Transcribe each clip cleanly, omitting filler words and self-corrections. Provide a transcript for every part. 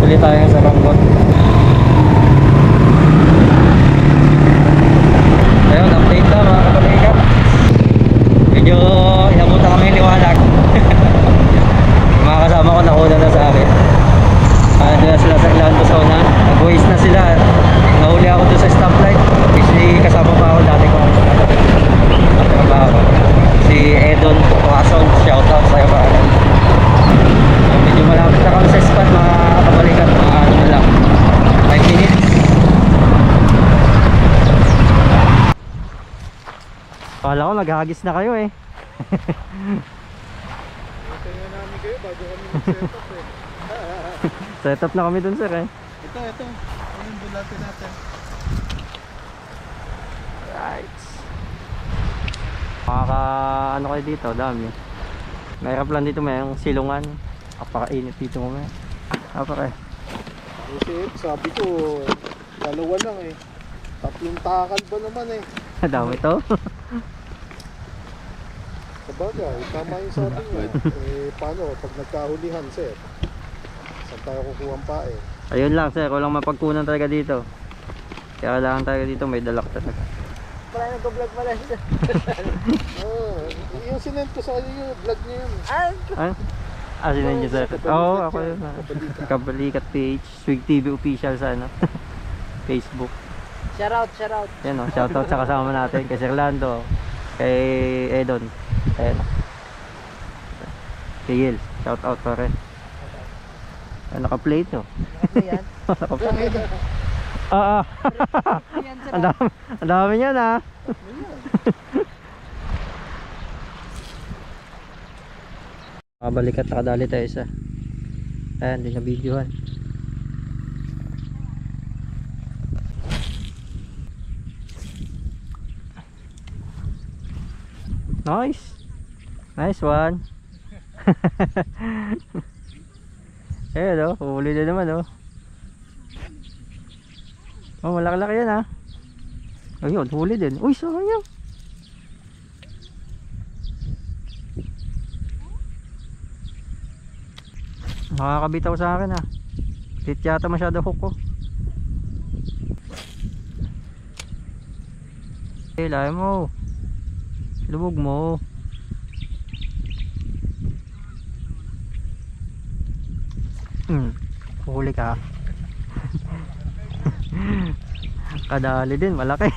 ulit tayo sa Bangkok. Ayun, update na mga kapalikat. Medyo inabutan kami liwanag. Yung mga kasama ko nauna na sa akin. Doon na sila sa Orlando sa una. Nag-waste na sila. Nahuli ako doon sa stoplight. Kasi kasama pa ako dati kong trabaho. Si Edon Tuason, shoutout sa'yo pa. Medyo malapit na kami sa spot mga kabalikat. Mga ano na lang 5 minutes. Kala ko naghagis na kayo eh. Tingnan namin kayo bago kami mag-setup eh. Setup na kami dun sir eh. Ito. Ano yung bulate natin? Right. Makaka ano kayo dito, dami. Mahirap lang dito, may silungan. Kapakainit dito mo may. Kapaka. Kasi sabi ko, dalawa lang eh. 3 takal ba naman eh. Dami to. Sabagay, tama yung sabi niya. Paano pag nagkahulihan sir? Saan tayo kukuha ang pae? Ayun lang sir, walang mapagkunan talaga dito. Kaya kailangan talaga dito may dalak talaga. Pala nag-vlog pala siya. Yung sinend ko sa iyo, vlog niya yun. Ah, sinend niyo sir? Oo, ako yun. Kabalikat page, Swig TV official sa ano. Facebook. Shoutout. Yan o, shoutout sa kasama natin kay Sir Lando, kay Edon, ayan, kay Yil, shoutout pa rin. Naka-plate o. Yan. Naka-plate. Ang dami niyan ah. Makabalik at nakadali tayo sa ayan, di na videohan. Nice one. Ayan o, huli na naman o. Oh, malaki-laki yan ha. Ayun, huli din. Uy, sayang. Makakabitaw sa akin ha. Tit yata masyado hook ko. Layo mo. Lubog mo. Huli ka. Kadali din, malaki.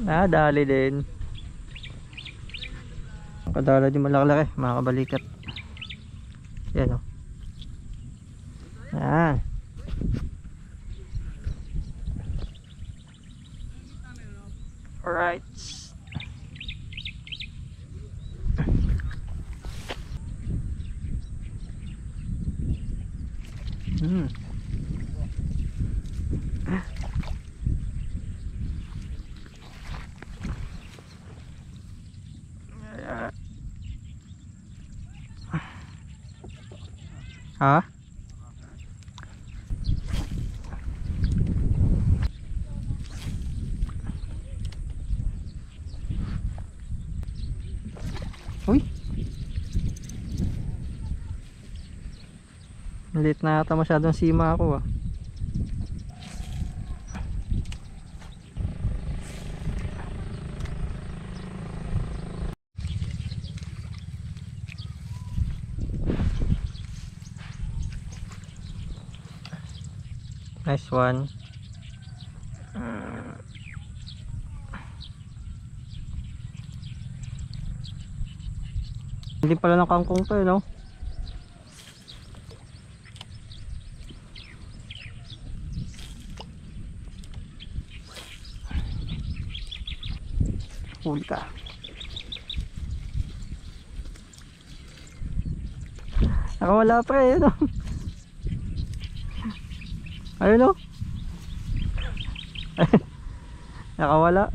Nadali din. Kadali din, malaki, mga kabalikat. Yan o. Yan. Alright. Ha? Uy. Malit na ata masyadong sima ako ah. Nice one. Hindi pala ng kangkong to, no? Huli ka. Nakawala pa eh, no? Ayun o. Nakawala.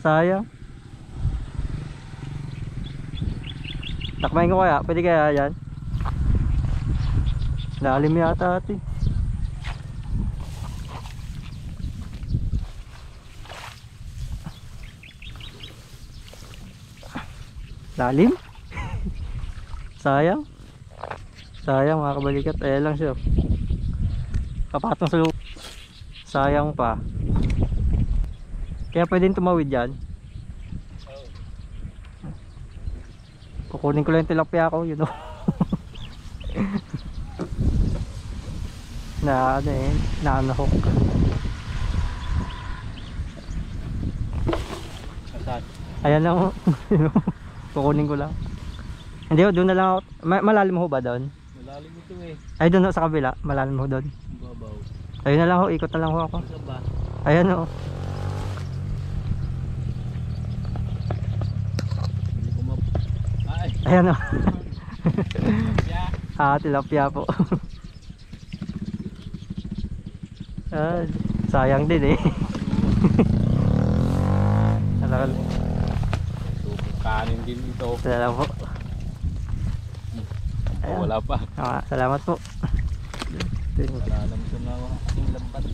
Sayang. Takmain ko kaya? Pwede kaya yan? Lalim yata ate. Lalim? Sayang. Sayang mga kabalikat, ayan lang siya. Kapatong sa loob. Sayang pa. Kaya pwedeng tumawid dyan. Kukunin ko lang yung tilapia ko, you know. Na ano eh, na-unhook. Ayan lang oh. Kukunin ko lang. Hindi oh, doon na lang ako. Malalim ho ba doon? Malalim ito eh. Ay doon ho, sa kabila, malalim ho doon. Babaw. Ayun na lang ho, ikot na lang ho ako. Sa ba? Ayan ho. Hindi ko map... Ay! Ayan ho. Yeah. Tilapia po. Sayang din eh. Kanin din ito. Salamat po. Ayan. Wala pa. Salamat po. Wala naman ito na yung lambat.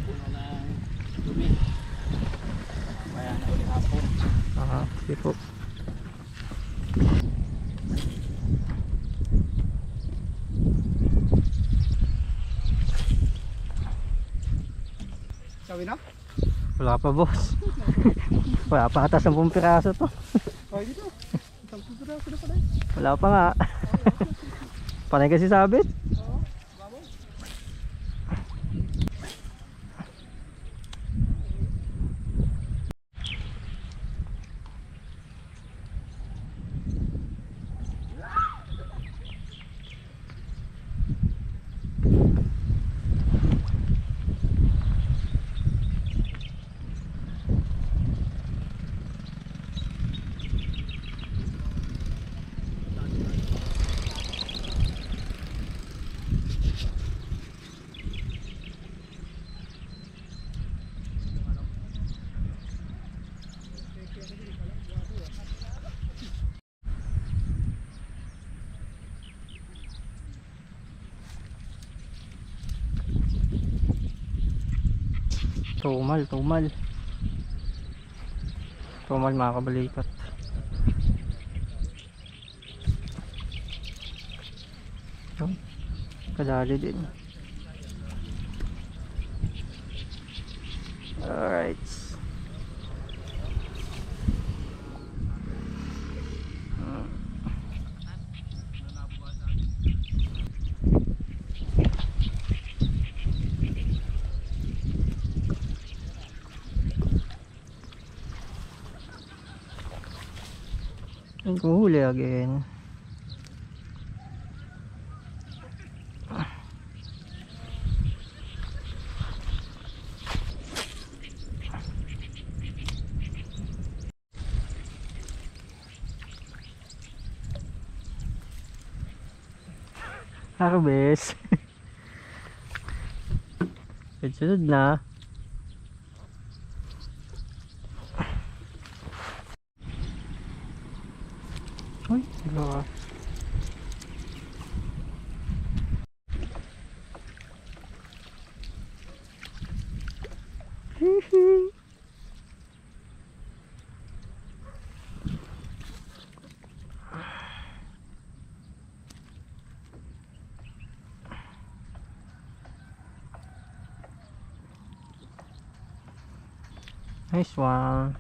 Puno na dumi. Kaya na ulit hapon. Sige po. Sabi na? Wala pa boss. Wala pa ata 10 piraso to. Oh, dito. 10 piraso na pala. Wala pa nga. Panay kasi sabit. Oo, babaw. Tumal mga kabalikat. Kadali din. Alright. Huli again. Harvest. Sunod na. Uy, diba? Nice one.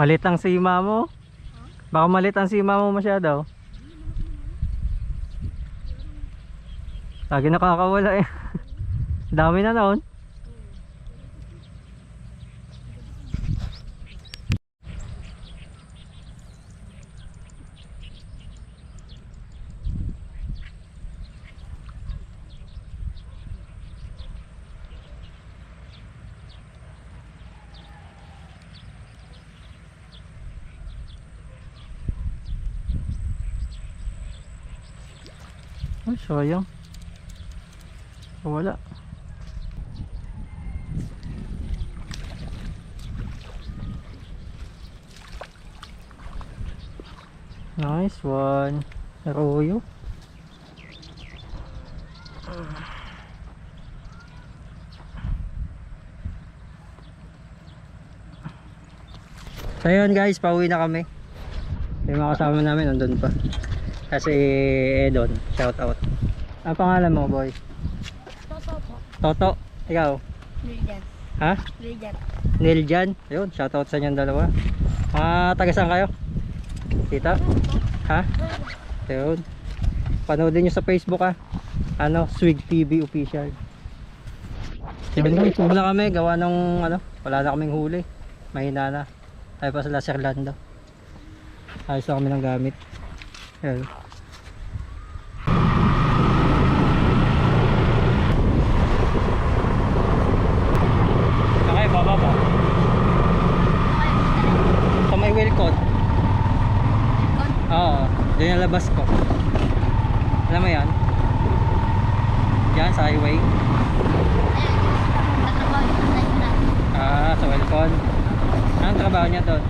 Malit ang sima mo. Baka malit ang sima mo masyado. Lagi nakakawala eh. Dami na noon. Ay, sayang. Wala. Nice one. Naruyo. So yun guys, pauwi na kami. Yung mga kasama namin nandun pa. Kasi Edon, shout out. Ang pangalan mo, boy? Toto po. Toto, ikaw? Lilian. Ha? Lilian. Niljan. Ayun, shout out sa inyong dalawa. Taga saan kayo? Dito? Ha? Ayun. Panoodin nyo sa Facebook ha. Swig TV official. Yun guys, wala kami. Gawa ng wala na kaming huli. Mahina na. Tayo pa sa Serlando. Ayos na kami ng gamit. Ayun. Okay, bababa. Sa may Wilcott. Oo, doon yung labas ko. Alam mo yan? Diyan sa highway. Sa Wilcott. Anong trabaho niya doon?